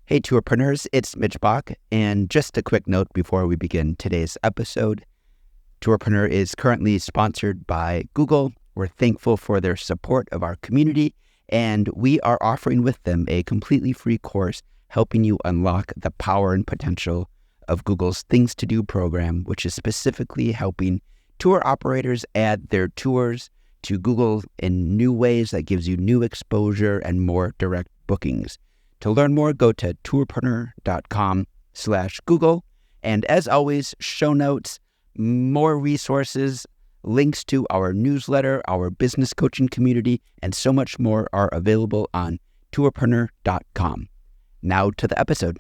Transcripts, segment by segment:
Hey, tourpreneurs, it's Mitch Bach, and just a quick note before we begin today's episode. Tourpreneur is currently sponsored by Google. We're thankful for their support of our community, and we are offering with them a completely free course helping you unlock the power and potential of Google's Things to Do program, which is specifically helping tour operators add their tours to Google in new ways that gives you new exposure and more direct bookings. To learn more, go to tourpreneur.com/Google. And as always, show notes, more resources, links to our newsletter, our business coaching community, and so much more are available on tourpreneur.com. Now to the episode.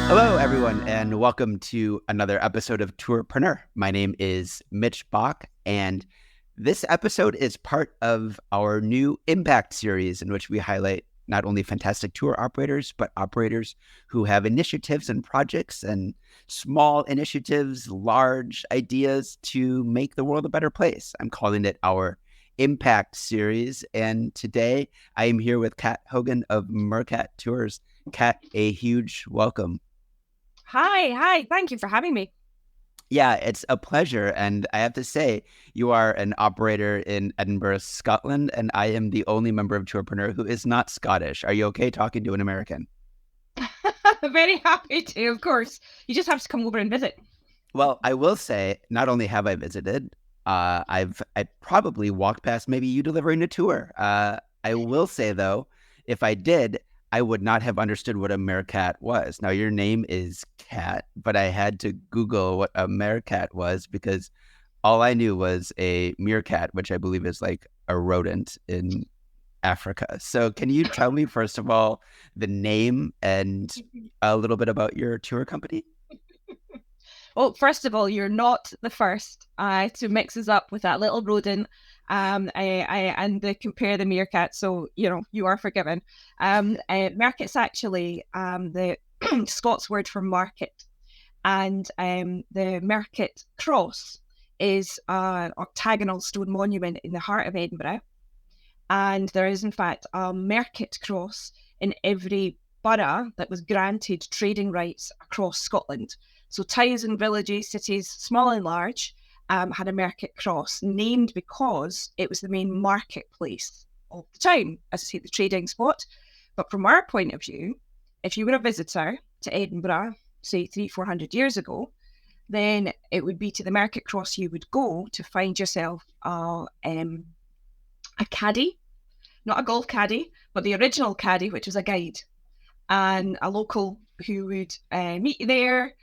Hello, everyone, and welcome to another episode of Tourpreneur. My name is Mitch Bach, and this episode is part of our new Impact series in which we highlight not only fantastic tour operators, but operators who have initiatives and projects and small initiatives, large ideas to make the world a better place. I'm calling it our Impact series, and today I am here with Kat Hogan of Mercat Tours. Kat, a huge welcome. Hi. Thank you for having me. Yeah, it's a pleasure. And I have to say, you are an operator in Edinburgh, Scotland, and I am the only member of Tourpreneur who is not Scottish. Are you okay talking to an American? Very happy to, of course. You just have to come over and visit. Well, I will say, not only have I visited, I probably walked past maybe you delivering a tour. I will say, though, if I did, I would not have understood what a Mercat was. Now, your name is Kat, but I had to Google what a Mercat was because all I knew was a meerkat, which I believe is like a rodent in Africa. So can you tell me, first of all, the name and a little bit about your tour company? Well, first of all, you're not the first to mix us up with that little rodent and compare the meerkat. So, you are forgiven. Mercat's actually the Scots word for market. And the Mercat Cross is an octagonal stone monument in the heart of Edinburgh. And there is, in fact, a Mercat Cross in every borough that was granted trading rights across Scotland. So towns and villages, cities, small and large, had a Mercat Cross, named because it was the main marketplace of the town, as I say, the trading spot. But from our point of view, if you were a visitor to Edinburgh, say 300-400 years ago, then it would be to the Mercat Cross you would go to find yourself a caddy, not a golf caddy, but the original caddy, which was a guide, and a local who would meet you there,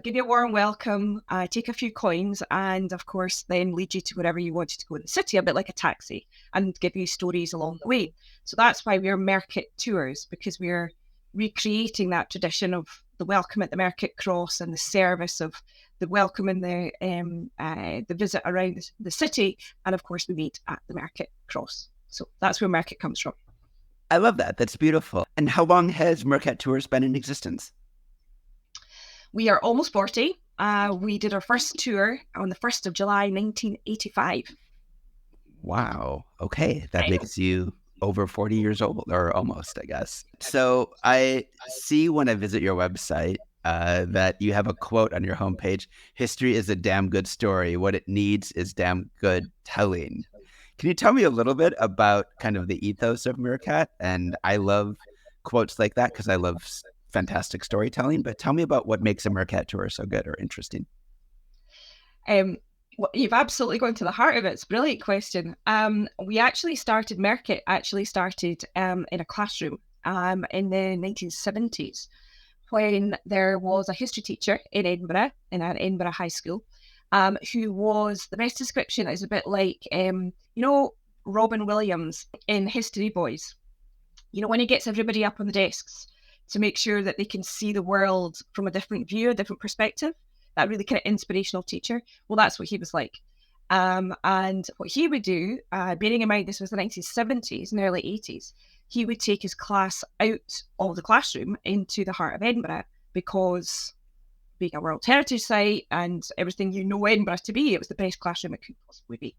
give you a warm welcome, take a few coins, and of course then lead you to wherever you wanted to go in the city, a bit like a taxi, and give you stories along the way. So that's why we're Mercat Tours, because we're recreating that tradition of the welcome at the Mercat Cross and the service of the welcome and the visit around the city, and of course we meet at the Mercat Cross. So that's where Mercat comes from. I love that. That's beautiful. And how long has Mercat Tours been in existence? We are almost 40. We did our first tour on the 1st of July, 1985. Wow. Okay. That makes you over 40 years old, or almost, I guess. So I see when I visit your website that you have a quote on your homepage: "History is a damn good story. What it needs is damn good telling." Can you tell me a little bit about kind of the ethos of Mercat? And I love quotes like that because I love fantastic storytelling, but tell me about what makes a Mercat tour so good or interesting. Well, you've absolutely gone to the heart of it. It's a brilliant question. Mercat actually started in a classroom in the 1970s when there was a history teacher in Edinburgh, in an Edinburgh high school, who was, the best description is a bit like, Robin Williams in History Boys. When he gets everybody up on the desks to make sure that they can see the world from a different view, a different perspective, that really kind of inspirational teacher. Well, that's what he was like. And what he would do, bearing in mind this was the 1970s and early 80s, he would take his class out of the classroom into the heart of Edinburgh because being a World Heritage Site and everything you know Edinburgh to be. It was the best classroom it could possibly be.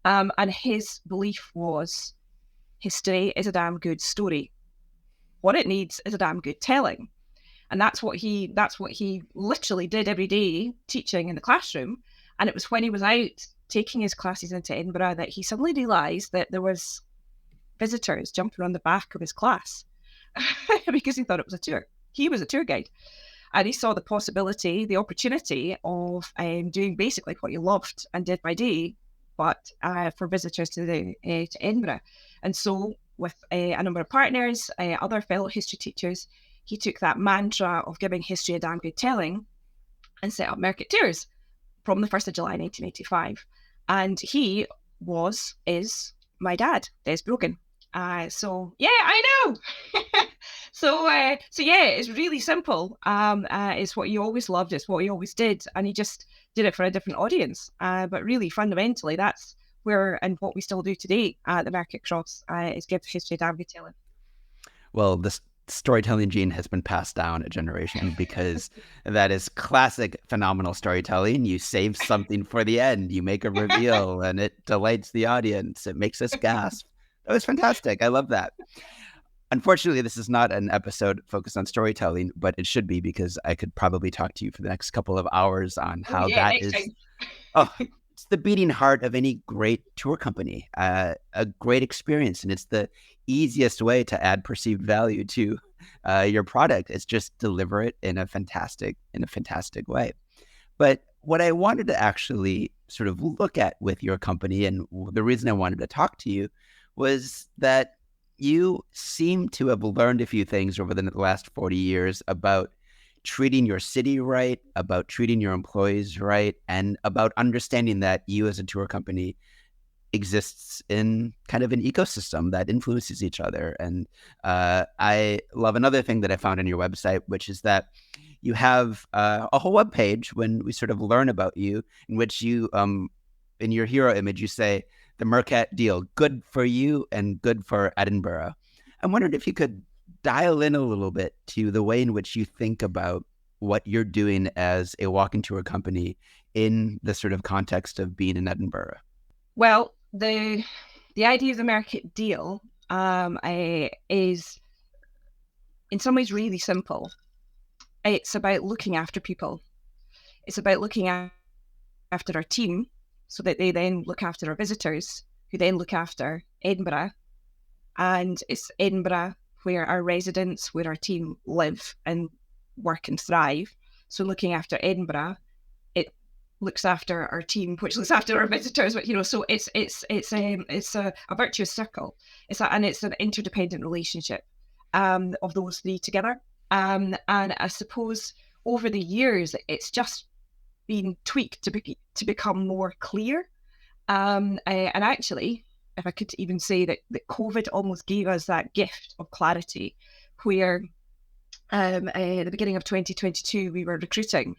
And his belief was history is a damn good story. What it needs is a damn good telling. And that's what he literally did every day, teaching in the classroom. And it was when he was out taking his classes into Edinburgh that he suddenly realised that there was visitors jumping on the back of his class because he thought it was a tour. He was a tour guide. And he saw the possibility, the opportunity of doing basically what he loved and did by day, but for visitors to Edinburgh. And so with a number of partners, other fellow history teachers, he took that mantra of giving history a damn good telling and set up Mercat Tours from the 1st of July 1985. And he is my dad, Des Brogan. So yeah, I know. So yeah, it's really simple. It's what he always loved. It's what he always did, and he just did it for a different audience. But really, fundamentally, that's where and what we still do today at the Mercat Cross is give history a damn good telling. Well, this storytelling gene has been passed down a generation because that is classic phenomenal storytelling. You save something for the end, you make a reveal, and it delights the audience. It makes us gasp. That was fantastic. I love that. Unfortunately, this is not an episode focused on storytelling, but it should be because I could probably talk to you for the next couple of hours on how that is. Oh, it's the beating heart of any great tour company, a great experience. And it's the easiest way to add perceived value to your product. It's just deliver it in a fantastic way. But what I wanted to actually sort of look at with your company, and the reason I wanted to talk to you, was that you seem to have learned a few things over the last 40 years about treating your city right, about treating your employees right, and about understanding that you as a tour company exists in kind of an ecosystem that influences each other. And I love another thing that I found on your website, which is that you have a whole web page when we sort of learn about you, in which you, in your hero image, you say, the Mercat Deal, good for you and good for Edinburgh. I wondered if you could dial in a little bit to the way in which you think about what you're doing as a walking tour company in the sort of context of being in Edinburgh. Well, the idea of the Mercat Deal is in some ways really simple. It's about looking after people. It's about looking after our team so that they then look after our visitors, who then look after Edinburgh. And it's Edinburgh where our residents, where our team live and work and thrive. So looking after Edinburgh, it looks after our team, which looks after our visitors. But so it's a virtuous circle. It's an interdependent relationship of those three together. And I suppose over the years, it's just been tweaked to become more clear. And actually, if I could even say that COVID almost gave us that gift of clarity, where at the beginning of 2022 we were recruiting,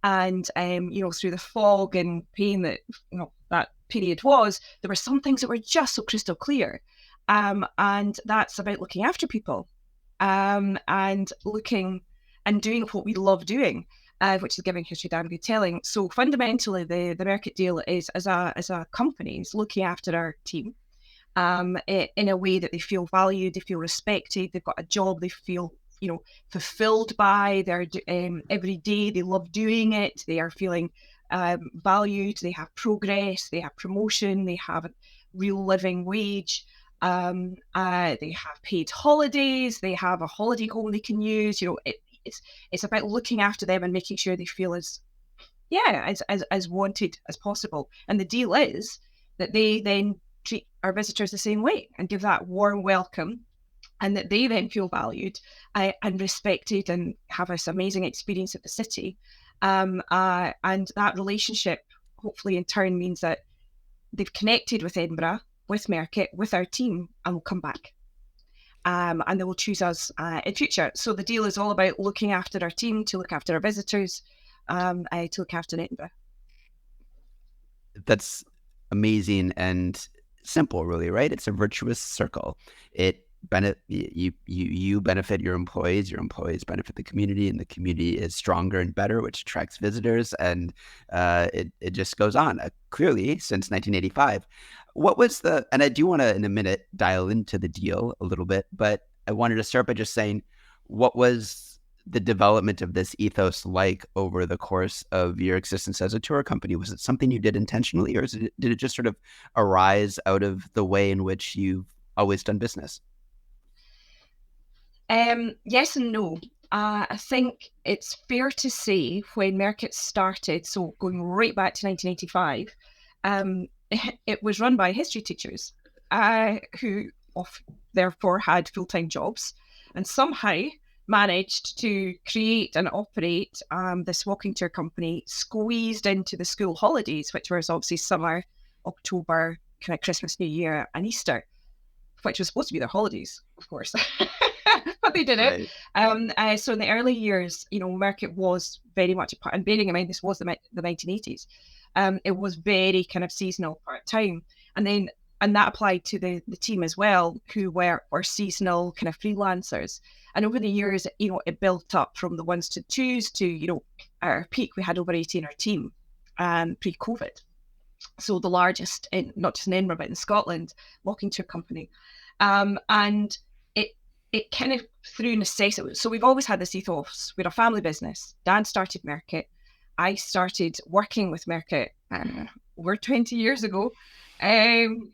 and through the fog and pain that that period was, there were some things that were just so crystal clear, and that's about looking after people, and looking and doing what we love doing. Which is giving history damn good telling. So fundamentally, the Mercat Deal is as a company is looking after our team in a way that they feel valued, they feel respected, they've got a job they feel fulfilled by. They're every day they love doing it. They are feeling valued. They have progress. They have promotion. They have a real living wage. They have paid holidays. They have a holiday home they can use. It's about looking after them and making sure they feel as wanted as possible. And the deal is that they then treat our visitors the same way and give that warm welcome, and that they then feel valued and respected and have this amazing experience at the city. And that relationship, hopefully in turn, means that they've connected with Edinburgh, with Mercat, with our team, and will come back. And they will choose us in future. So the deal is all about looking after our team, to look after our visitors, to look after Edinburgh. That's amazing and simple, really, right? It's a virtuous circle. It you benefit your employees benefit the community, and the community is stronger and better, which attracts visitors, and it just goes on. Clearly, since 1985, what was and I do want to in a minute dial into the deal a little bit, but I wanted to start by just saying, what was the development of this ethos like over the course of your existence as a tour company? Was it something you did intentionally, or did it just sort of arise out of the way in which you've always done business? Yes and no. I think it's fair to say when Mercat started, so going right back to 1985, it was run by history teachers who therefore had full-time jobs, and somehow managed to create and operate this walking tour company squeezed into the school holidays, which was obviously summer, October, kind of Christmas, New Year, and Easter, which was supposed to be their holidays, of course. But they did it. Right. So in the early years, Mercat was very much a part, and bearing in mind this was the 1980s, it was very kind of seasonal, part-time. And that applied to the team as well, who were seasonal kind of freelancers. And over the years, it built up from the ones to twos to, our peak, we had over 80 in our team pre-COVID. So the largest, not just in Edinburgh, but in Scotland, walking tour company. And it kind of through necessity. So we've always had this ethos. We're a family business. Dan started Mercat. I started working with Mercat over 20 years ago. And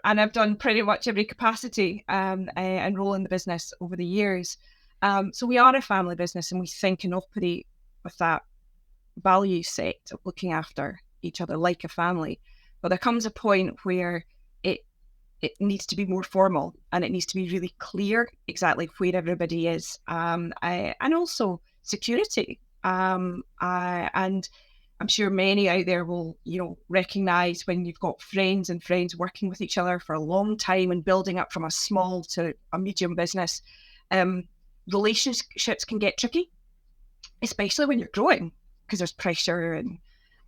I've done pretty much every capacity and role in the business over the years. So we are a family business, and we think and operate with that value set of looking after each other like a family. But there comes a point where it needs to be more formal, and it needs to be really clear exactly where everybody is, and also security. And I'm sure many out there will, recognize when you've got friends and friends working with each other for a long time and building up from a small to a medium business, relationships can get tricky, especially when you're growing, because there's pressure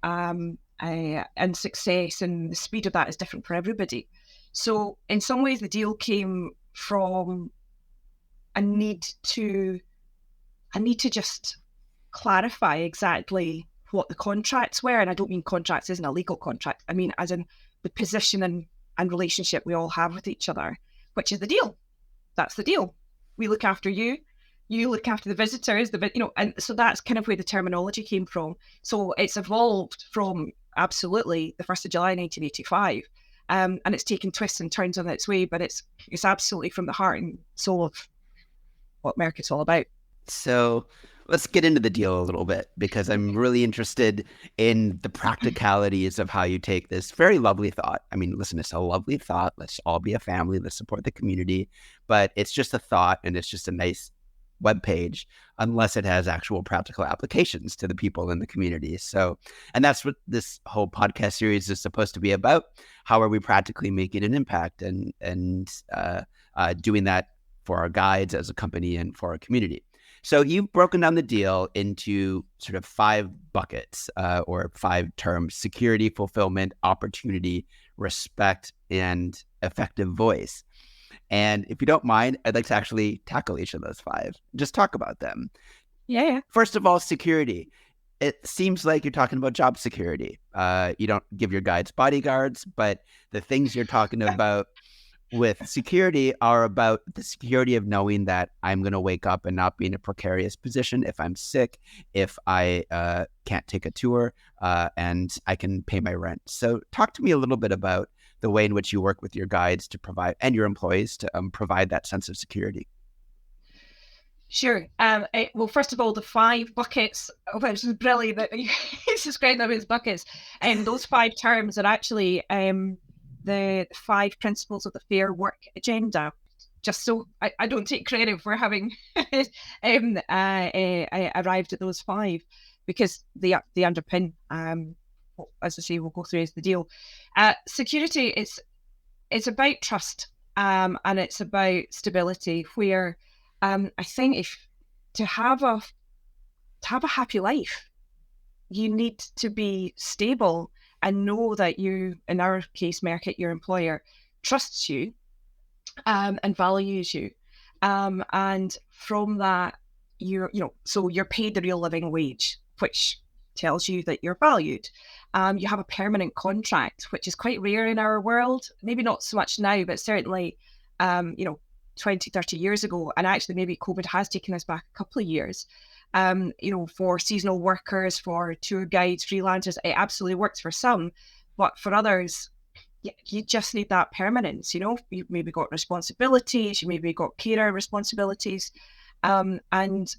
and success, and the speed of that is different for everybody. So in some ways, the deal came from a need to just clarify exactly what the contracts were. And I don't mean contracts as in a legal contract. I mean, as in the position and relationship we all have with each other, which is the deal. That's the deal. We look after you. You look after the visitors, and so that's kind of where the terminology came from. So it's evolved from absolutely the 1st of July, 1985. And it's taken twists and turns on its way, but it's absolutely from the heart and soul of what Mercat's all about. So let's get into the deal a little bit, because I'm really interested in the practicalities of how you take this very lovely thought. I mean, listen, it's a lovely thought. Let's all be a family. Let's support the community. But it's just a thought, and it's just a nice webpage, unless it has actual practical applications to the people in the community. So, and that's what this whole podcast series is supposed to be about. How are we practically making an impact and doing that for our guides as a company and for our community? So you've broken down the deal into sort of 5 buckets or 5 terms: security, fulfillment, opportunity, respect, and effective voice. And if you don't mind, I'd like to actually tackle each of those 5. Just talk about them. Yeah. First of all, security. It seems like you're talking about job security. You don't give your guides bodyguards, but the things you're talking about with security are about the security of knowing that I'm going to wake up and not be in a precarious position if I'm sick, if I can't take a tour, and I can pay my rent. So talk to me a little bit about the way in which you work with your guides to provide, and your employees to provide that sense of security. Sure. Well, first of all, the 5 buckets, which is brilliant that you described them as buckets, and those 5 terms are actually the 5 principles of the Fair Work Agenda. Just so I don't take credit for having I arrived at those 5, because they underpin, as I say, we'll go through as the deal. Security, it's about trust, and it's about stability, where I think to have a happy life, you need to be stable and know that you, in our case, Mercat, your employer, trusts you, and values you. And from that, so you're paid the real living wage, which tells you that you're valued. You have a permanent contract, which is quite rare in our world. Maybe not so much now, but certainly, um, you know, 20, 30 years ago. And actually, maybe COVID has taken us back a couple of years. For seasonal workers, for tour guides, freelancers, it absolutely works for some. But for others, you just need that permanence. You've maybe got responsibilities, you maybe got carer responsibilities, and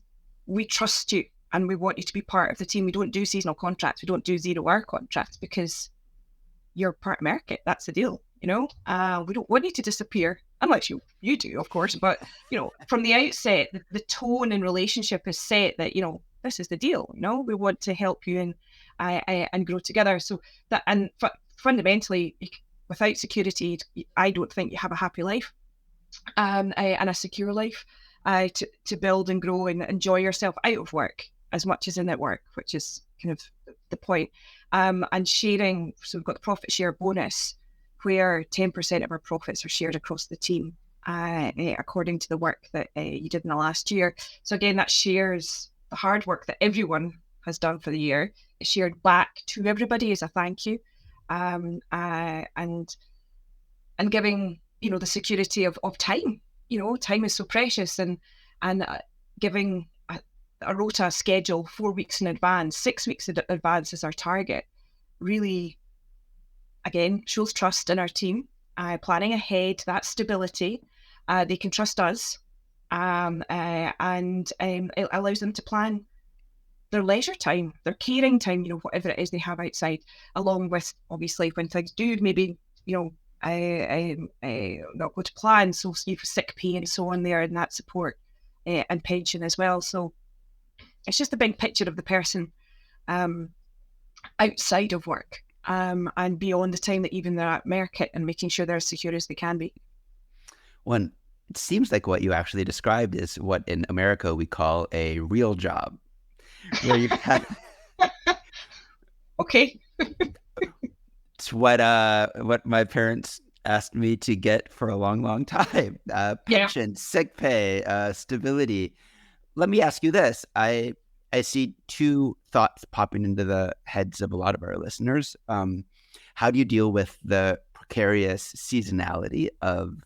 we trust you and we want you to be part of the team. We don't do seasonal contracts, we don't do 0 hour contracts, because you're part of Mercat. That's the deal. We don't want you to disappear unless you do, of course. But from the outset, the tone and relationship is set that this is the deal. We want to help you and grow together. So that, and fundamentally, without security, I don't think you have a happy life, and a secure life, to build and grow and enjoy yourself out of work as much as in at work, which is kind of the point. And sharing, so we've got the profit share bonus, where 10% of our profits are shared across the team, according to the work that you did in the last year. So again, that shares the hard work that everyone has done for the year. It's shared back to everybody as a thank you, and giving the security of time. Time is so precious, and giving a rota schedule 4 weeks in advance, 6 weeks in advance is our target, really, again, shows trust in our team. Planning ahead, that stability, they can trust us, and it allows them to plan their leisure time, their caring time, whatever it is they have outside, along with, obviously, when things do maybe, not go to plan, so you have sick pay and so on there, and that support, and pension as well. So it's just a big picture of the person, outside of work, and beyond the time that even they're at Mercat, and making sure they're as secure as they can be. Well, it seems like what you actually described is what in America we call a real job, where you have Okay. It's what my parents asked me to get for a long, long time. Pension, sick pay, stability. Let me ask you this. I see two thoughts popping into the heads of a lot of our listeners. How do you deal with the precarious seasonality of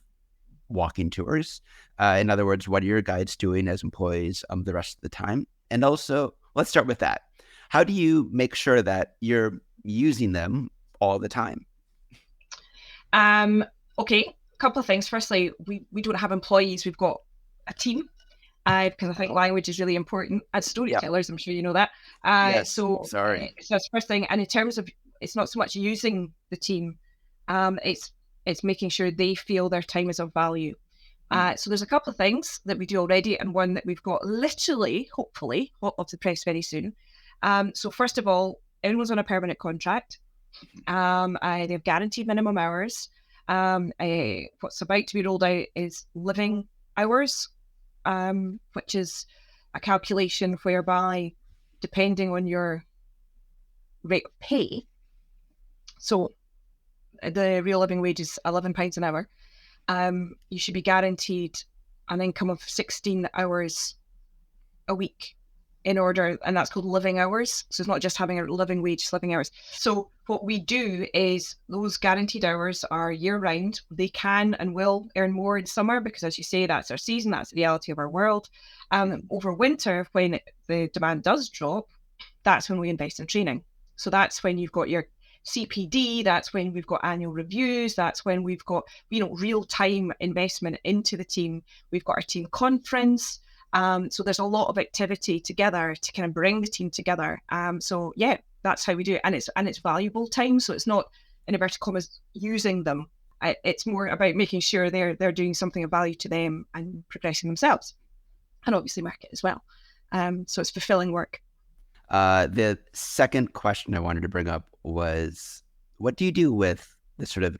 walking tours? In other words, what are your guides doing as employees the rest of the time? And also, let's start with that. How do you make sure that you're using them all the time? Okay, a couple of things. Firstly, we don't have employees, we've got a team, because I think language is really important as storytellers. I'm sure you know that. Yes, so sorry. so that's the first thing. And in terms of, it's not so much using the team, it's making sure they feel their time is of value. So there's a couple of things that we do already, and one that we've got literally, hopefully, hot off the press very soon. So first of all, everyone's on a permanent contract. They have guaranteed minimum hours. What's about to be rolled out is living hours, which is a calculation whereby, depending on your rate of pay, so the real living wage is £11 an hour, you should be guaranteed an income of 16 hours a week in order, and that's called living hours. So it's not just having a living wage, it's living hours. So what we do is, those guaranteed hours are year round. They can and will earn more in summer, because, as you say, that's our season, that's the reality of our world. Over winter, when the demand does drop, that's when we invest in training. So that's when you've got your CPD, that's when we've got annual reviews, that's when we've got real-time investment into the team. We've got our team conference. So there's a lot of activity together to kind of bring the team together. So yeah, that's how we do it, and it's valuable time. So it's not, in inverted commas, using them. It's more about making sure they're doing something of value to them and progressing themselves, and obviously Mercat as well. So it's fulfilling work. The second question I wanted to bring up was, what do you do with the sort of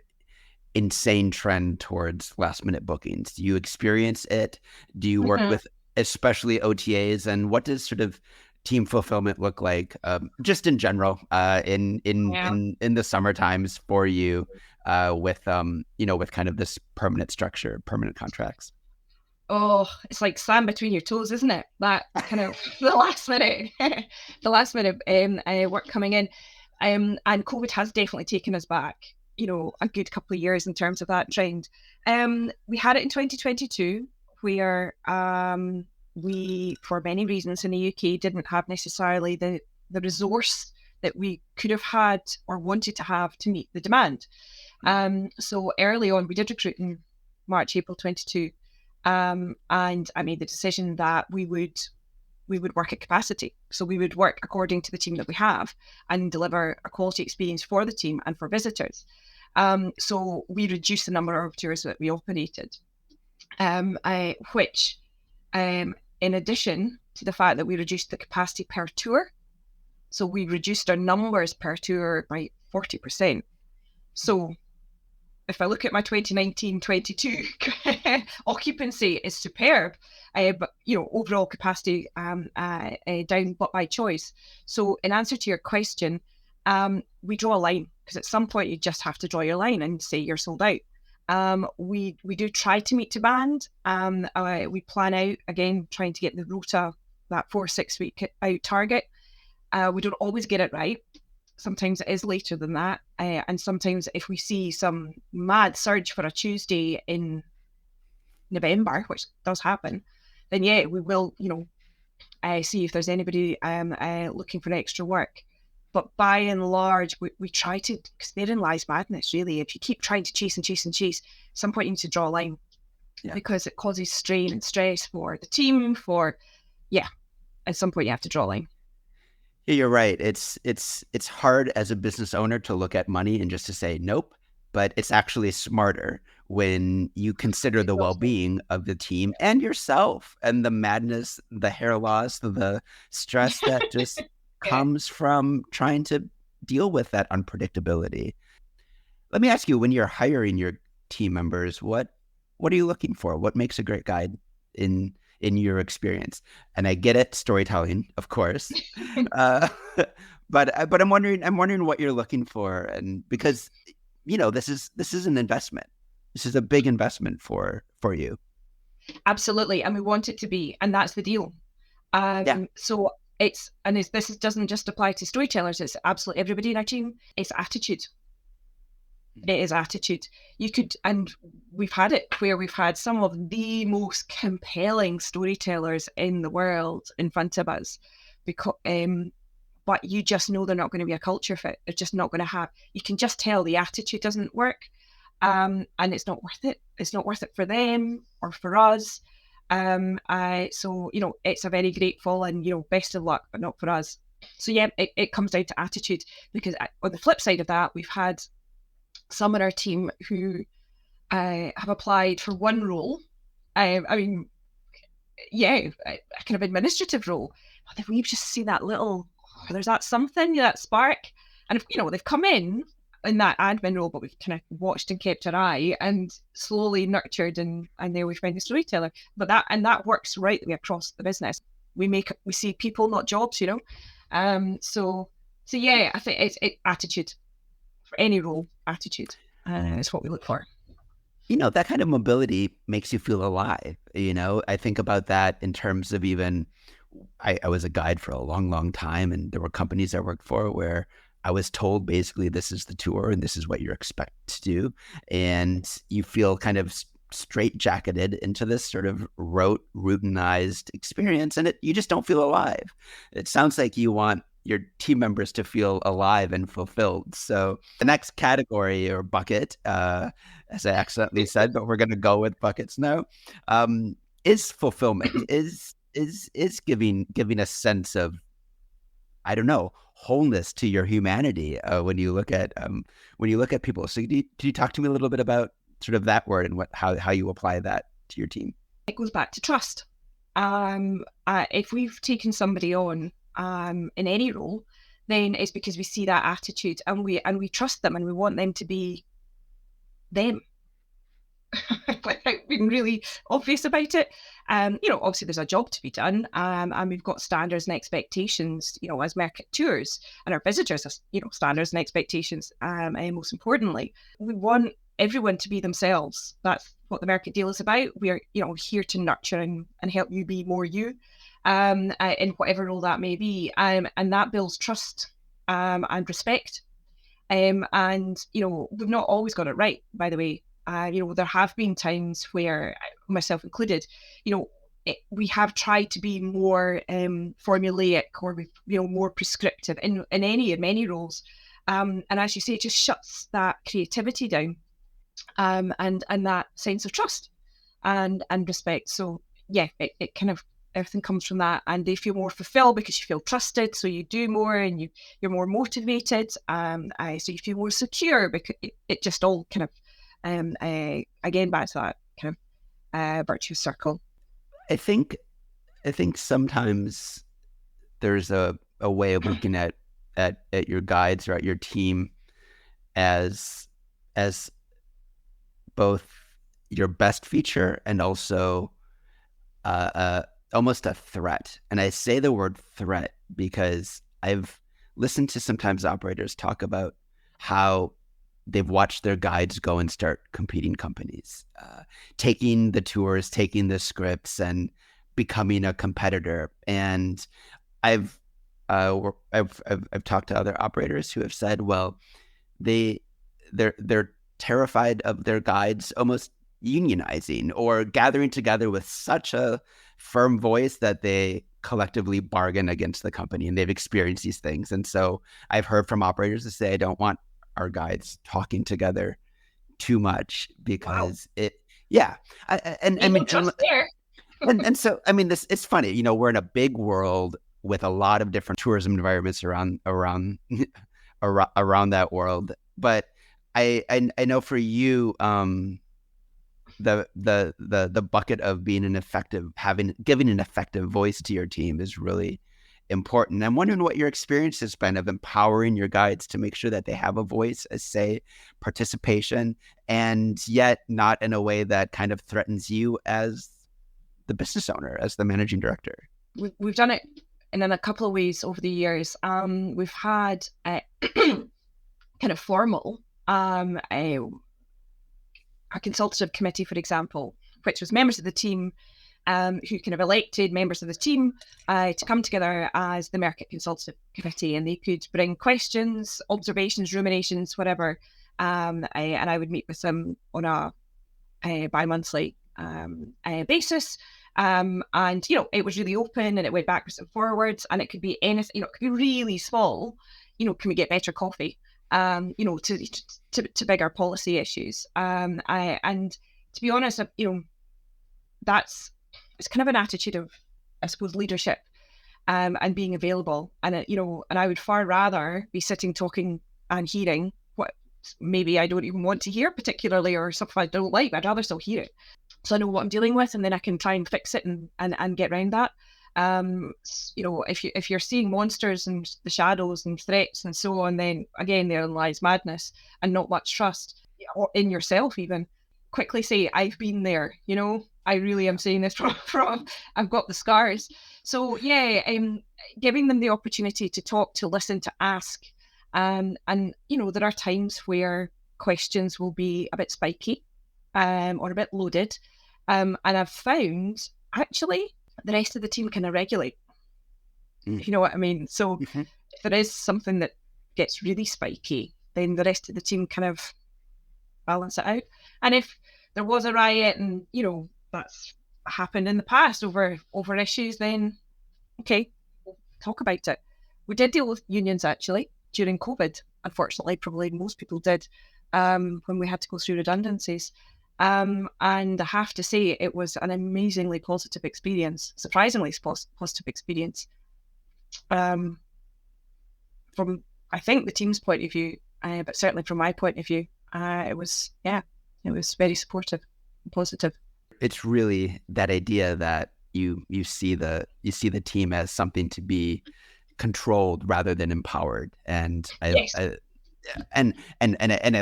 insane trend towards last minute bookings? Do you experience it? Do you work with especially OTAs, and what does sort of team fulfillment look like, just in general, in the summer times for you? with kind of this permanent structure, permanent contracts? Oh, it's like sand between your toes, isn't it? That kind of the last minute, the last minute work coming in. And COVID has definitely taken us back, a good couple of years in terms of that trend. We had it in 2022 where we, for many reasons in the UK, didn't have necessarily the resource that we could have had or wanted to have to meet the demand. So early on, we did recruit in March, April 22. And I made the decision that we would work at capacity. So we would work according to the team that we have and deliver a quality experience for the team and for visitors. So we reduced the number of tours that we operated, which, in addition to the fact that we reduced the capacity per tour, so we reduced our numbers per tour by 40%. So if I look at my 2019-22 occupancy is superb, but overall capacity down, but by choice. So in answer to your question, we draw a line, because at some point you just have to draw your line and say you're sold out. We do try to meet demand. We plan out, again, trying to get the rota, that 4-6 week out target. We don't always get it right. Sometimes it is later than that. And sometimes if we see some mad surge for a Tuesday in November, which does happen, then we will, see if there's anybody looking for extra work. But by and large, we try to, because therein lies madness, really. If you keep trying to chase and chase and chase, at some point you need to draw a line, because it causes strain and stress for the team, at some point you have to draw a line. Yeah, you're right. It's hard as a business owner to look at money and just to say nope, but it's actually smarter when you consider the well-being of the team and yourself, and the madness, the hair loss, the stress that just comes from trying to deal with that unpredictability. Let me ask you, when you're hiring your team members, what are you looking for? What makes a great guide in your experience? And I get it, storytelling, of course, but I'm wondering what you're looking for, and because this is an investment. This is a big investment for you. Absolutely, and we want it to be, and that's the deal. So this doesn't just apply to storytellers. It's absolutely everybody in our team. It's attitude. It is attitude. And we've had it where we've had some of the most compelling storytellers in the world in front of us, because but you just know they're not going to be a culture fit. They're just not going to have. You can just tell the attitude doesn't work, and it's not worth it. It's not worth it for them or for us. So it's a very grateful and best of luck, but not for us. So it comes down to attitude, because on the flip side of that, we've had some in our team who have applied for one role. A kind of administrative role. But we've just seen that little, there's that something, that spark. And they've come in that admin role, but we've kind of watched and kept our eye and slowly nurtured, and there we find the storyteller. But that works right the way across the business. We see people, not jobs, So I think it's attitude. For any role, attitude is what we look for. That kind of mobility makes you feel alive. I think about that in terms of even, I was a guide for a long, long time, and there were companies I worked for where I was told basically this is the tour and this is what you're expected to do. And you feel kind of straight-jacketed into this sort of routinized experience, and you just don't feel alive. It sounds like you want your team members to feel alive and fulfilled. So the next category or bucket, as I accidentally said, but we're going to go with buckets now, is fulfillment, is giving a sense of, I don't know, wholeness to your humanity when you look at people. So can you talk to me a little bit about sort of that word and how you apply that to your team? It goes back to trust. If we've taken somebody on in any role, then it's because we see that attitude and we trust them and we want them to be them. without being really obvious about it. Obviously there's a job to be done, and we've got standards and expectations, as Mercat tours, and our visitors have, standards and expectations. And most importantly, we want everyone to be themselves. That's what the Mercat Deal is about. We're, here to nurture and help you be more you, in whatever role that may be. And that builds trust, and respect. And, we've not always got it right, by the way. There have been times where, myself included, we have tried to be more formulaic, or more prescriptive in many roles. And as you say, it just shuts that creativity down, and that sense of trust and respect. So yeah, it kind of, everything comes from that, and they feel more fulfilled because you feel trusted, so you do more, and you're more motivated, so you feel more secure, because it just all kind of, again, back to that kind of virtuous circle. I think sometimes there's a way of looking at your guides or at your team as both your best feature and also almost a threat. And I say the word threat because I've listened to sometimes operators talk about how they've watched their guides go and start competing companies, taking the tours, taking the scripts, and becoming a competitor. And I've talked to other operators who have said, well, they're terrified of their guides almost unionizing or gathering together with such a firm voice that they collectively bargain against the company, and they've experienced these things. And so I've heard from operators to say, I don't want our guides talking together too much, because Wow. And so, I mean, this, it's funny, we're in a big world with a lot of different tourism environments around that world. But I know for you, the bucket of being giving an effective voice to your team is really important. I'm wondering what your experience has been of empowering your guides to make sure that they have a voice, a say, participation, and yet not in a way that kind of threatens you as the business owner, as the managing director. We've done it in a couple of ways over the years. We've had a kind of formal, a consultative committee, for example, which was members of the team, who kind of elected members of the team to come together as the Mercat Consultative Committee, and they could bring questions, observations, ruminations, whatever, and I would meet with them on a bi-monthly basis, and it was really open, and it went backwards and forwards, and it could be anything. It could be really small. Can we get better coffee? To bigger policy issues. And to be honest, it's kind of an attitude of, I suppose, leadership, and being available. And and I would far rather be sitting, talking, and hearing what maybe I don't even want to hear particularly, or something I don't like. I'd rather still hear it, so I know what I'm dealing with, and then I can try and fix it and get around that. If you're seeing monsters and the shadows and threats and so on, then again, therein lies madness and not much trust, or in yourself even. Quickly say, I've been there. I really am saying this from I've got the scars. So yeah, giving them the opportunity to talk, to listen, to ask, and there are times where questions will be a bit spiky, or a bit loaded, and I've found actually the rest of the team kind of regulate. You know what I mean? So if there is something that gets really spiky, then the rest of the team kind of balance it out. And if there was a riot, and that's happened in the past over issues, then okay, we'll talk about it. We did deal with unions actually during COVID. Unfortunately, probably most people did, when we had to go through redundancies. And I have to say, it was an amazingly positive experience, surprisingly positive experience, from, I think, the team's point of view, but certainly from my point of view, it was very supportive and positive. It's really that idea that you see the team as something to be controlled rather than empowered, and Yes. I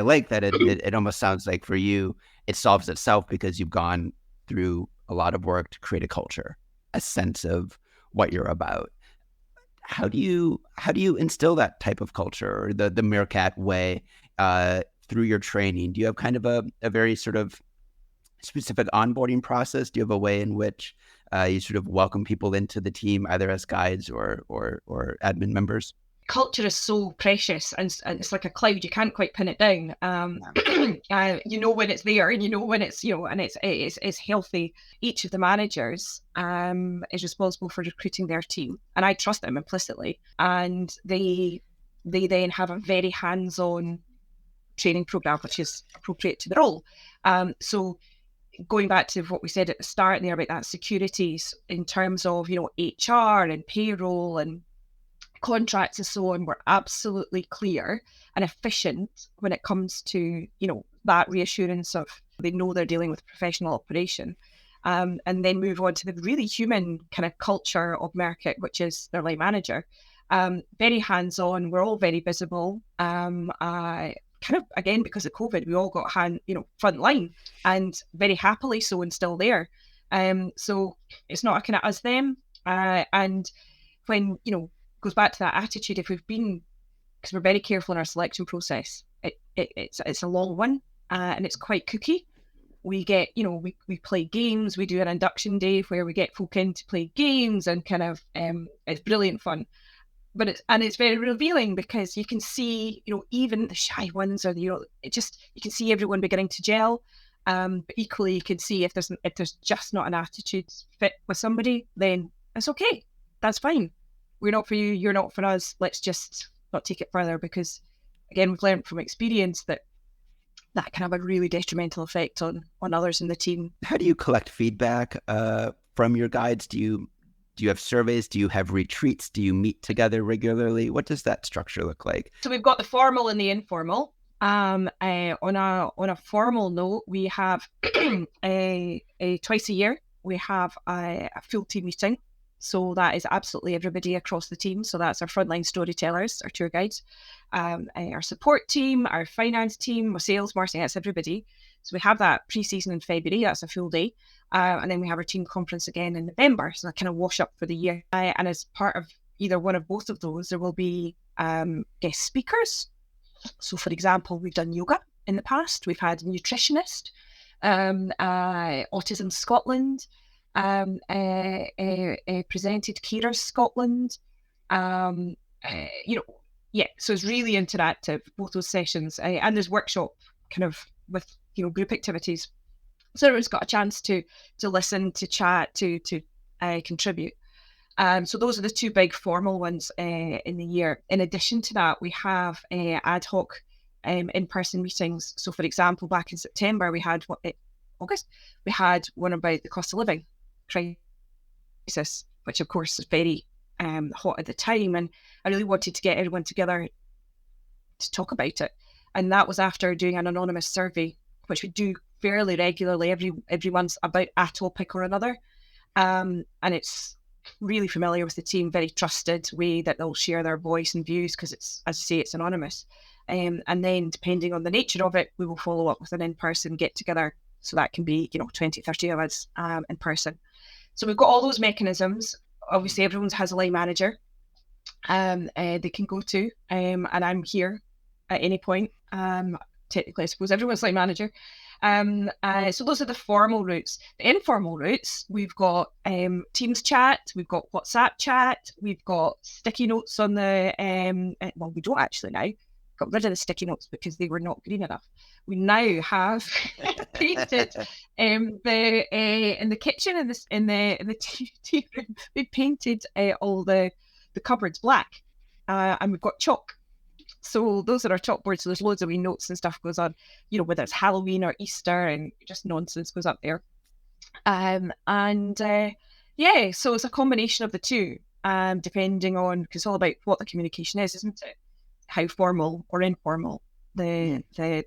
like that it almost sounds like for you, it solves itself because you've gone through a lot of work to create a culture, a sense of what you're about. How do you instill that type of culture, or the Mercat way, through your training? Do you have kind of a very sort of specific onboarding process? Do you have a way in which you sort of welcome people into the team, either as guides or admin members? Culture is so precious, and it's like a cloud. You can't quite pin it down. You know when it's there, and you know when it's, and it's healthy. Each of the managers is responsible for recruiting their team, and I trust them implicitly. And they then have a very hands-on training program, which is appropriate to the role. So going back to what we said at the start there about that securities in terms of HR and payroll and contracts and so on, were absolutely clear and efficient when it comes to that reassurance of they know they're dealing with professional operation, and then move on to the really human kind of culture of Mercat, which is their line manager. Very hands-on. We're all very visible. Kind of, again, because of COVID, we all got front line, and very happily so, and still there. So it's not a kind of us them. And when goes back to that attitude, if we've been, because we're very careful in our selection process, it's a long one, and it's quite cookie. We get, we play games. We do an induction day where we get folk in to play games, and kind of it's brilliant fun. But it's very revealing, because you can see, even the shy ones, or you can see everyone beginning to gel. But equally, you can see if there's just not an attitude fit with somebody, then it's okay. That's fine. We're not for you. You're not for us. Let's just not take it further, because, again, we've learned from experience that can have a really detrimental effect on others in the team. How do you collect feedback from your guides? Do you have surveys? Do you have retreats? Do you meet together regularly? What does that structure look like? So we've got the formal and the informal. On a formal note, we have a twice a year we have a full team meeting. So that is absolutely everybody across the team. So that's our frontline storytellers, our tour guides, our support team, our finance team, our sales, marketing, that's everybody. So we have that pre-season in February, that's a full day. And then we have our team conference again in November. So that kind of wash up for the year. And as part of either one of both of those, there will be guest speakers. So for example, we've done yoga in the past. We've had a nutritionist, Autism Scotland, presented Carers Scotland. So it's really interactive, both those sessions, and there's workshop kind of with group activities, so everyone's got a chance to listen, to chat, to contribute. So those are the two big formal ones in the year. In addition to that, we have ad hoc in-person meetings. So for example, back in September, August, we had one about the cost of living crisis, which of course is very hot at the time, and I really wanted to get everyone together to talk about it. And that was after doing an anonymous survey, which we do fairly regularly every month, about a topic or another, and it's really familiar with the team, very trusted way that they'll share their voice and views, because it's, as you say, it's anonymous. And then depending on the nature of it, we will follow up with an in-person get together. So that can be 20, 30 of us in person. So we've got all those mechanisms. Obviously, everyone has a line manager they can go to, and I'm here at any point. Technically, I suppose everyone's line manager. So those are the formal routes. The informal routes, we've got Teams chat, we've got WhatsApp chat, we've got sticky notes on the, well, we don't actually now. Got rid of the sticky notes because they were not green enough. We now have painted in the kitchen, in the tea room. We painted all the cupboards black, and we've got chalk. So those are our chalkboards. So there's loads of wee notes and stuff goes on, whether it's Halloween or Easter, and just nonsense goes up there. So it's a combination of the two, depending on, because it's all about what the communication is, isn't it? How formal or informal the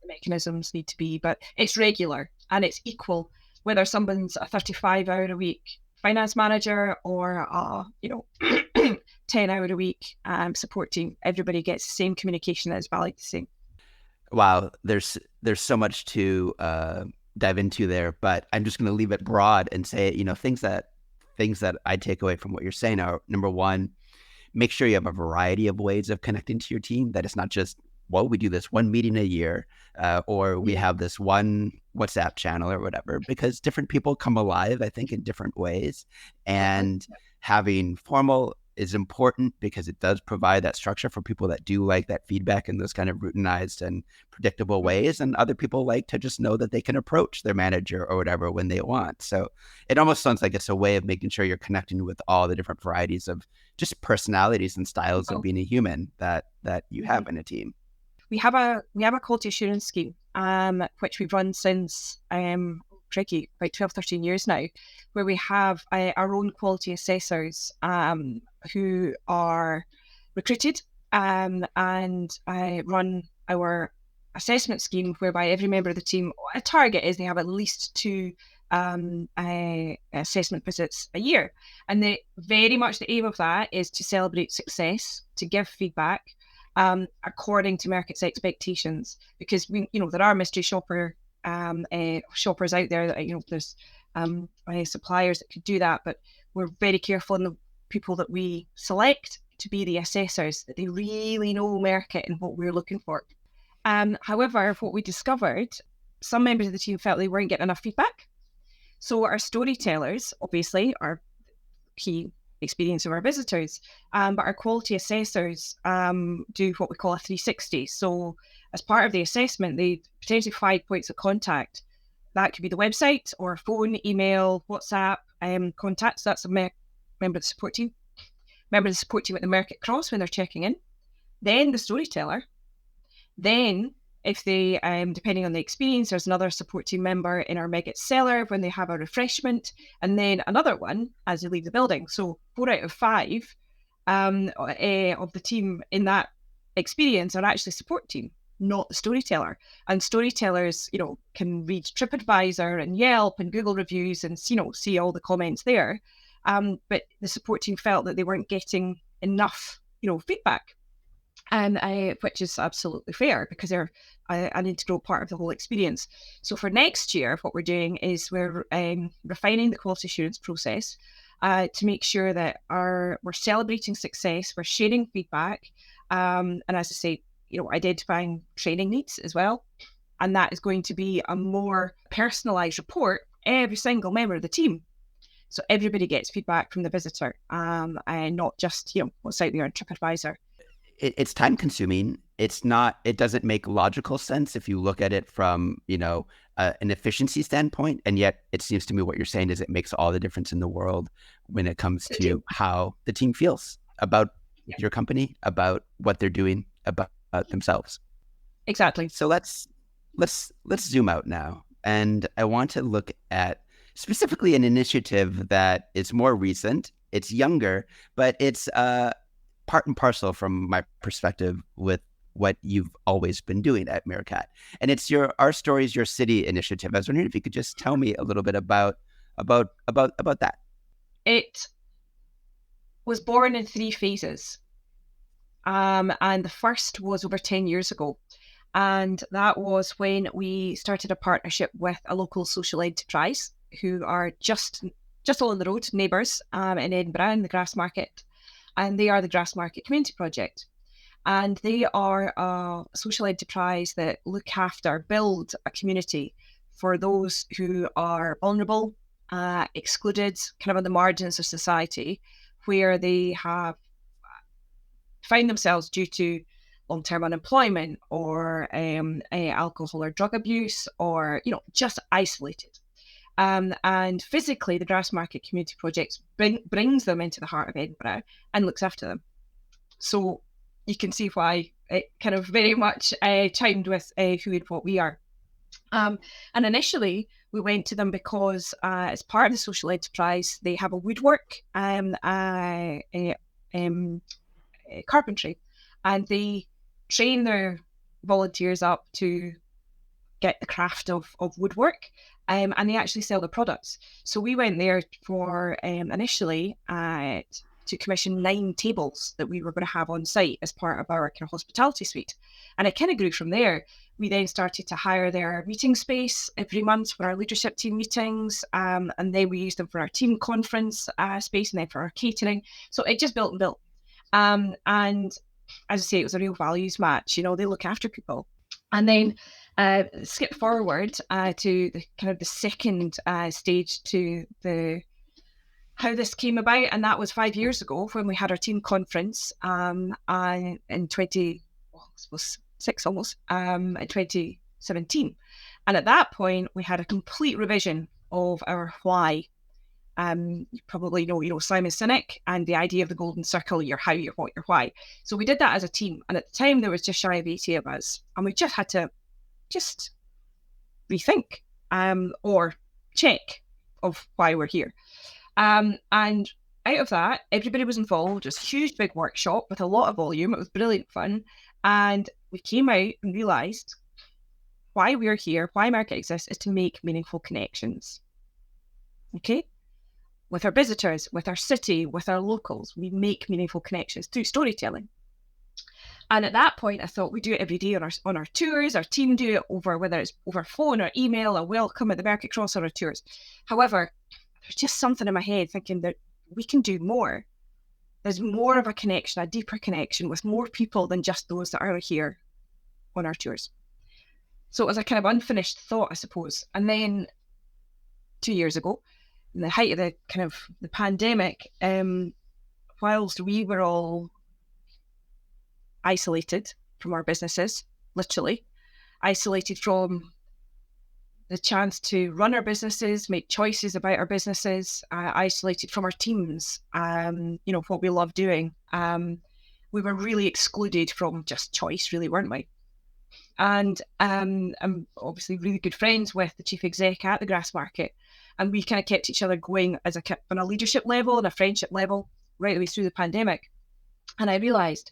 mechanisms need to be, but it's regular and it's equal, whether someone's a 35-hour-a-week finance manager or a 10-hour-a-week support team. Everybody gets the same communication that is valid the same. Wow, there's so much to dive into there, but I'm just going to leave it broad and say, things that I take away from what you're saying are, number one, make sure you have a variety of ways of connecting to your team. That it's not just, well, we do this one meeting a year, or we have this one WhatsApp channel or whatever, because different people come alive, I think, in different ways. And having formal is important because it does provide that structure for people that do like that feedback in those kind of routinized and predictable ways. And other people like to just know that they can approach their manager or whatever when they want. So it almost sounds like it's a way of making sure you're connecting with all the different varieties of just personalities and styles of being a human that you have in a team. We have a quality assurance scheme, which we've run since about 12, 13 years now, where we have our own quality assessors who are recruited and run our assessment scheme, whereby every member of the team, a target is they have at least 2 assessment visits a year. And very much the aim of that is to celebrate success, to give feedback according to Mercat's expectations, because there are mystery shoppers out there that there's suppliers that could do that, but we're very careful in the people that we select to be the assessors, that they really know Mercat and what we're looking for. However, what we discovered, some members of the team felt they weren't getting enough feedback. So our storytellers, obviously, are key experience of our visitors, but our quality assessors do what we call a 360. So as part of the assessment, they potentially 5 points of contact. That could be the website or phone, email, WhatsApp contacts. That's a member of the support team. Member of the support team at the Mercat Cross when they're checking in. Then the storyteller. Then, if they, depending on the experience, there's another support team member in our Mercat cellar when they have a refreshment, and then another one as they leave the building. So 4 out of 5 of the team in that experience are actually support team, not the storyteller. And storytellers, can read TripAdvisor and Yelp and Google reviews and see all the comments there. But the support team felt that they weren't getting enough, feedback. And which is absolutely fair because they're an integral part of the whole experience. So for next year, what we're doing is we're refining the quality assurance process to make sure that we're celebrating success, we're sharing feedback, and as I say, identifying training needs as well. And that is going to be a more personalised report every single member of the team. So everybody gets feedback from the visitor, and not just what's out there on TripAdvisor. It's time consuming. It doesn't make logical sense if you look at it from, an efficiency standpoint. And yet it seems to me what you're saying is it makes all the difference in the world when it comes to how the team feels about your company, about what they're doing, about themselves. Exactly. So let's zoom out now. And I want to look at specifically an initiative that is more recent. It's younger, but it's part and parcel from my perspective with what you've always been doing at Mercat. And it's Our Stories, Your City initiative. I was wondering if you could just tell me a little bit about that. It was born in 3 phases. And the first was over 10 years ago. And that was when we started a partnership with a local social enterprise who are just along the road, neighbours in Edinburgh, in the Grassmarket. And they are the Grassmarket Community Project. And they are a social enterprise that build a community for those who are vulnerable, excluded, kind of on the margins of society, where they have found themselves due to long-term unemployment or alcohol or drug abuse, or just isolated. And physically, the Grassmarket Community Project brings them into the heart of Edinburgh and looks after them. So you can see why it kind of very much chimed with who and what we are. And initially, we went to them because as part of the social enterprise, they have a woodwork carpentry, and they train their volunteers up to get the craft of woodwork, and they actually sell their products. So we went there for initially to commission 9 tables that we were going to have on site as part of our kind of hospitality suite, and it kind of grew from there. We then started to hire their meeting space every month for our leadership team meetings, and then we used them for our team conference space, and then for our catering. So it just built and built. And as I say, it was a real values match. They look after people. And then skip forward to the kind of the second stage to how this came about, and that was 5 years ago when we had our team conference in 2006 almost, in 2017. And at that point, we had a complete revision of our why. You probably know Simon Sinek and the idea of the golden circle, your how, your what, your why. So we did that as a team. And at the time, there was just shy of 80 of us. And we just had to just rethink or check of why we're here. And out of that, everybody was involved. It was a huge, big workshop with a lot of volume. It was brilliant fun. And we came out and realised why we're here, why Mercat exists, is to make meaningful connections. Okay? With our visitors, with our city, with our locals, we make meaningful connections through storytelling. And at that point, I thought we do it every day on our tours. Our team do it whether it's over phone or email, a welcome at the Mercat Cross or our tours. However, there's just something in my head thinking that we can do more. There's more of a connection, a deeper connection with more people than just those that are here on our tours. So it was a kind of unfinished thought, I suppose. And then 2 years ago, in the height of the pandemic, whilst we were all isolated from our businesses, literally isolated from the chance to run our businesses, make choices about our businesses, isolated from our teams, what we love doing. We were really excluded from just choice, really, weren't we? And I'm obviously really good friends with the chief exec at the Grassmarket, and we kind of kept each other going on a leadership level and a friendship level right the way through the pandemic. And I realised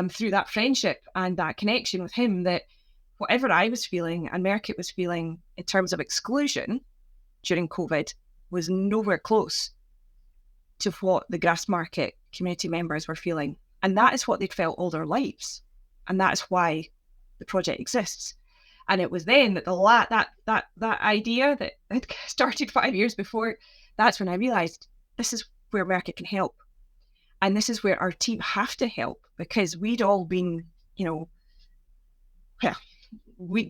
through that friendship and that connection with him that whatever I was feeling and Mercat was feeling in terms of exclusion during COVID was nowhere close to what the Grassmarket community members were feeling. And that is what they'd felt all their lives. And that is why the project exists. And it was then that that idea that had started 5 years before, that's when I realised this is where Mercat can help. And this is where our team have to help, because we'd all been, we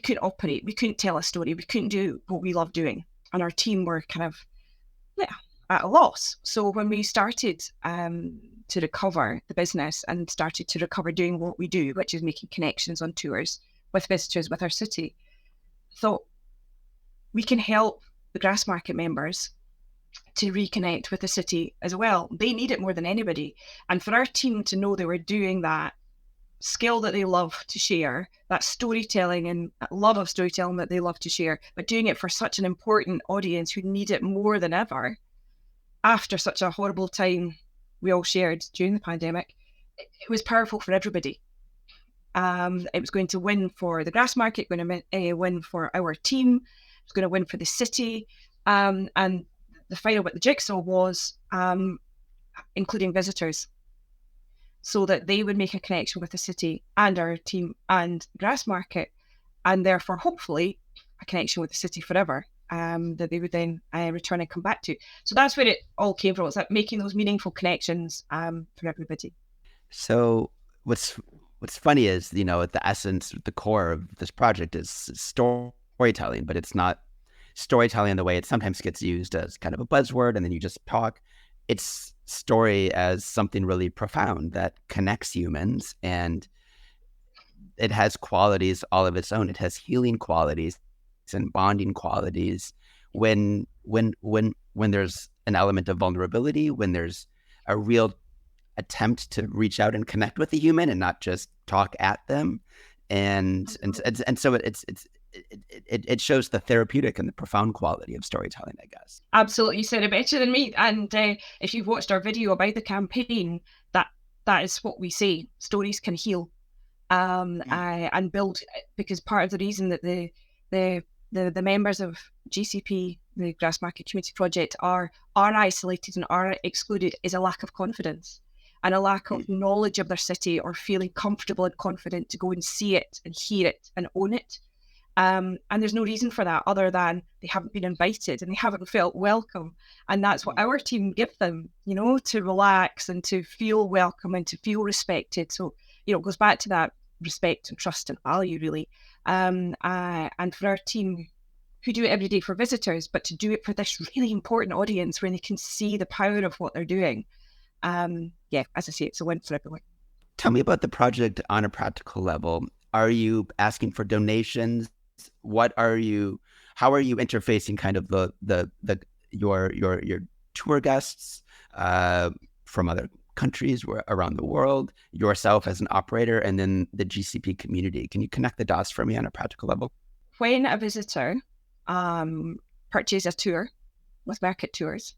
couldn't operate, we couldn't tell a story, we couldn't do what we love doing. And our team were kind of, at a loss. So when we started to recover the business and started to recover doing what we do, which is making connections on tours with visitors, with our city, thought we can help the Grassmarket members to reconnect with the city as well. They need it more than anybody. And for our team to know they were doing that skill that they love to share, that storytelling and love of storytelling that they love to share, but doing it for such an important audience who need it more than ever after such a horrible time we all shared during the pandemic, it was powerful for everybody. It was going to win for the Grassmarket, going to win for our team, it was going to win for the city, and the final bit, the jigsaw, was including visitors, so that they would make a connection with the city and our team and Grassmarket, and therefore hopefully a connection with the city forever, that they would then return and come back to. So that's where it all came from. It's like making those meaningful connections for everybody. So what's funny is, at the essence, the core of this project is storytelling, but it's not storytelling in the way it sometimes gets used as kind of a buzzword and then you just talk. It's story as something really profound that connects humans, and it has qualities all of its own. It has healing qualities and bonding qualities when there's an element of vulnerability, when there's a real attempt to reach out and connect with the human and not just talk at them, and so it shows the therapeutic and the profound quality of storytelling, I guess. Absolutely, you said it better than me. And if you've watched our video about the campaign, that is what we say: stories can heal, and build. Because part of the reason that the members of GCP, the Grassmarket Community Project, are isolated and are excluded is a lack of confidence. and a lack of knowledge of their city or feeling comfortable and confident to go and see it and hear it and own it. And there's no reason for that other than they haven't been invited and they haven't felt welcome. And that's what our team give them, to relax and to feel welcome and to feel respected. So, it goes back to that respect and trust and value, really. And for our team who do it every day for visitors, but to do it for this really important audience where they can see the power of what they're doing. As I say, it's a win for everyone. Tell me about the project on a practical level. Are you asking for donations? How are you interfacing kind of your tour guests from other countries around the world, yourself as an operator, and then the GCP community? Can you connect the dots for me on a practical level? When a visitor purchases a tour with Mercat Tours,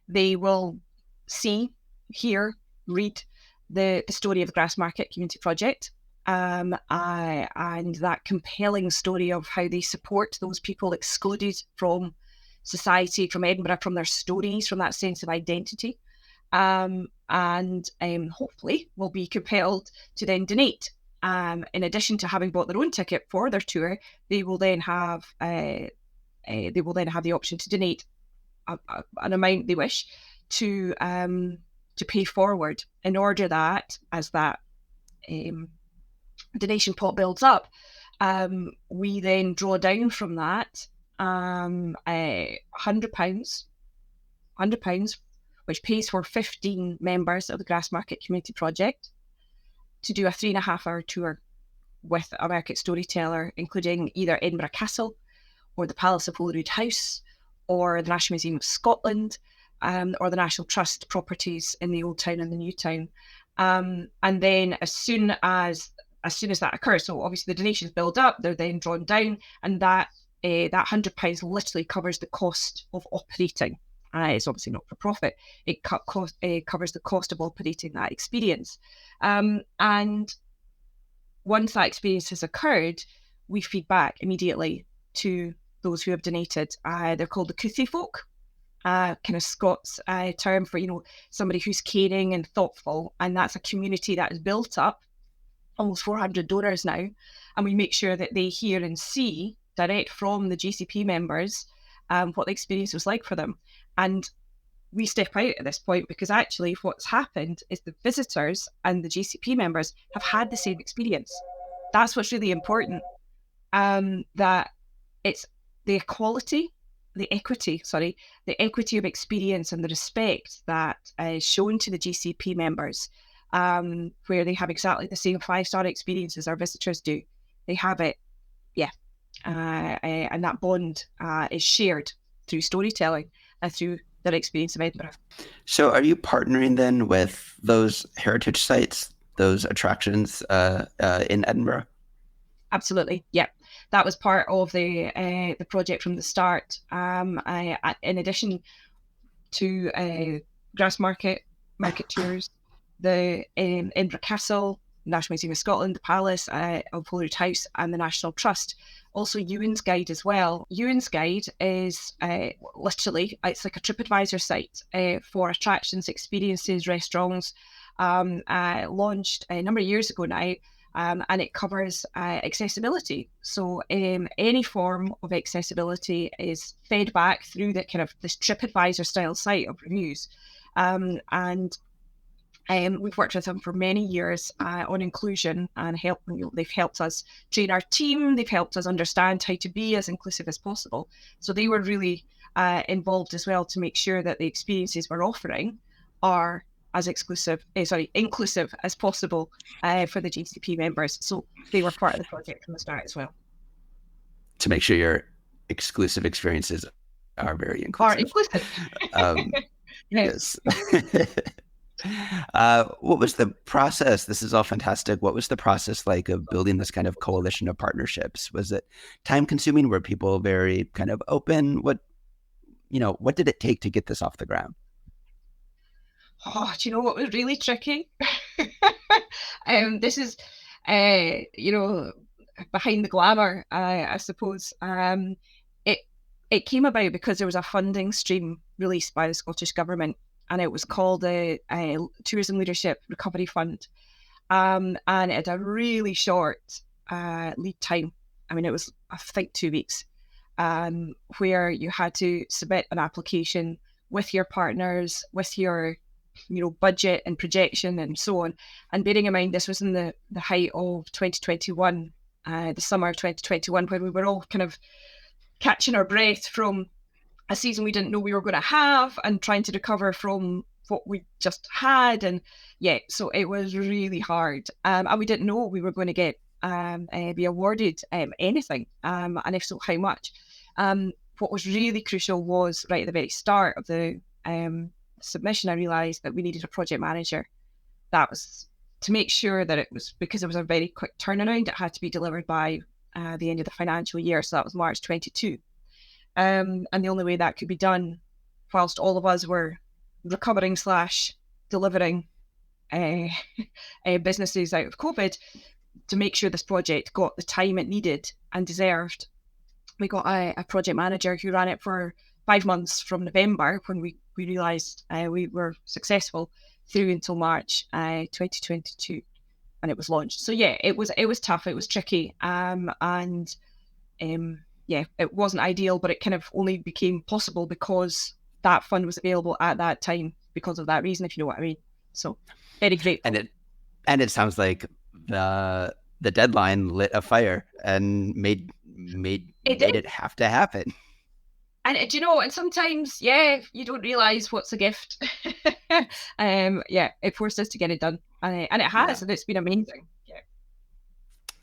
they will see, hear, read the story of the Grassmarket Community Project. And that compelling story of how they support those people excluded from society, from Edinburgh, from their stories, from that sense of identity. And hopefully will be compelled to then donate. In addition to having bought their own ticket for their tour, they will then have the option to donate an amount they wish to pay forward, in order that as that donation pot builds up, we then draw down from that £100, which pays for 15 members of the Grassmarket Community Project to do a 3.5-hour tour with a Mercat storyteller, including either Edinburgh Castle or the Palace of Holyrood House or the National Museum of Scotland, or the National Trust properties in the Old Town and the New Town. And then as soon as that occurs, so obviously the donations build up, they're then drawn down, and that £100 literally covers the cost of operating. It's obviously not for profit. It covers the cost of operating that experience. And once that experience has occurred, we feed back immediately to those who have donated. They're called the Coothie folk, kind of Scots term for somebody who's caring and thoughtful, and that's a community that is built up, almost 400 donors now, and we make sure that they hear and see direct from the GCP members what the experience was like for them. And we step out at this point because actually what's happened is the visitors and the GCP members have had the same experience. That's what's really important, that it's the equity of experience and the respect that is shown to the GCP members, where they have exactly the same 5-star experience as our visitors do. They have it, and that bond is shared through storytelling and through their experience of Edinburgh. So are you partnering then with those heritage sites, those attractions in Edinburgh? Absolutely, yeah. That was part of the project from the start. In addition to Grassmarket, Mercat Tours, the Edinburgh Castle, National Museum of Scotland, the Palace of Holyrood House, and the National Trust. Also Ewan's Guide as well. Ewan's Guide is literally, it's like a TripAdvisor site for attractions, experiences, restaurants, launched a number of years ago now, and it covers accessibility. So any form of accessibility is fed back through the kind of this TripAdvisor style site of reviews. We've worked with them for many years on inclusion and they've helped us train our team. They've helped us understand how to be as inclusive as possible. So they were really involved as well to make sure that the experiences we're offering are as inclusive as possible for the GCP members. So they were part of the project from the start as well. To make sure your exclusive experiences are very inclusive. Yes. What was the process? This is all fantastic. What was the process like of building this kind of coalition of partnerships? Was it time consuming? Were people very kind of open? What did it take to get this off the ground? Oh, do you know what was really tricky? This is, behind the glamour, I suppose. It came about because there was a funding stream released by the Scottish Government and it was called a Tourism Leadership Recovery Fund. And it had a really short lead time. I mean, it was, I think, 2 weeks, where you had to submit an application with your partners, with your budget and projection and so on. And bearing in mind, this was in the height of 2021, the summer of 2021, when we were all kind of catching our breath from a season we didn't know we were going to have and trying to recover from what we just had. And yeah, so it was really hard. And we didn't know we were going to get be awarded anything, and if so, how much. What was really crucial was right at the very start of the submission, I realised that we needed a project manager. That was to make sure that it was, because it was a very quick turnaround, it had to be delivered by the end of the financial year. So that was March 22. And the only way that could be done whilst all of us were recovering / delivering businesses out of COVID, to make sure this project got the time it needed and deserved, we got a project manager who ran it for 5 months from November, when we realised we were successful, through until March 2022, and it was launched. So yeah, it was tough, it was tricky, and yeah, it wasn't ideal, but it kind of only became possible because that fund was available at that time, because of that reason, if you know what I mean. So very grateful. And it sounds like the deadline lit a fire and made it have to happen. And and sometimes, yeah, you don't realize what's a gift. Yeah, it forced us to get it done, and it has, and it's been amazing. Yeah,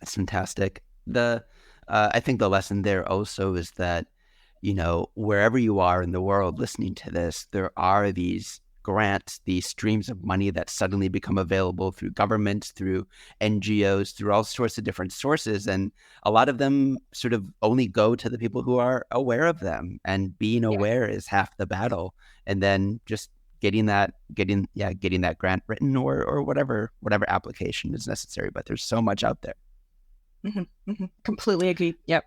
that's fantastic. I think the lesson there also is that, wherever you are in the world listening to this, there are these grants, these streams of money that suddenly become available through governments, through NGOs, through all sorts of different sources. And a lot of them sort of only go to the people who are aware of them. And being aware is half the battle. And then just getting that grant written or whatever application is necessary. But there's so much out there. Mm-hmm, mm-hmm. Completely agree. Yep.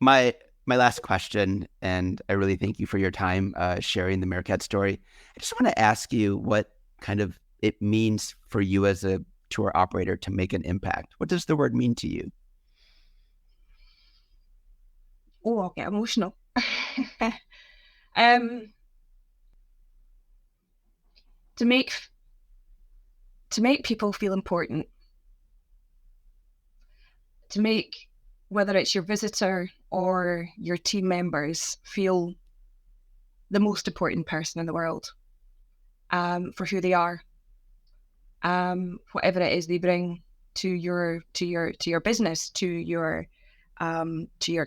My last question, and I really thank you for your time sharing the Mercat story. I just want to ask you what kind of it means for you as a tour operator to make an impact. What does the word mean to you? Oh, I'll get emotional. To make people feel important, to make, whether it's your visitor or your team members, feel the most important person in the world, for who they are, whatever it is they bring to your business, to your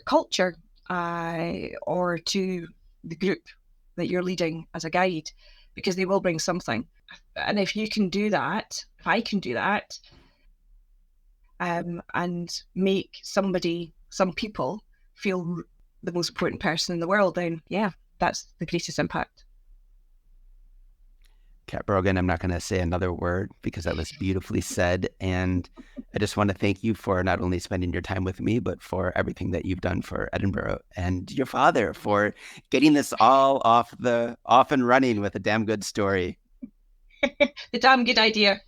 culture, or to the group that you're leading as a guide, because they will bring something. And if you can do that, if I can do that, and make some people feel the most important person in the world, then yeah, that's the greatest impact. Kat Brogan, I'm not going to say another word because that was beautifully said. And I just want to thank you for not only spending your time with me, but for everything that you've done for Edinburgh, and your father for getting this all off and running with a damn good story. The damn good idea.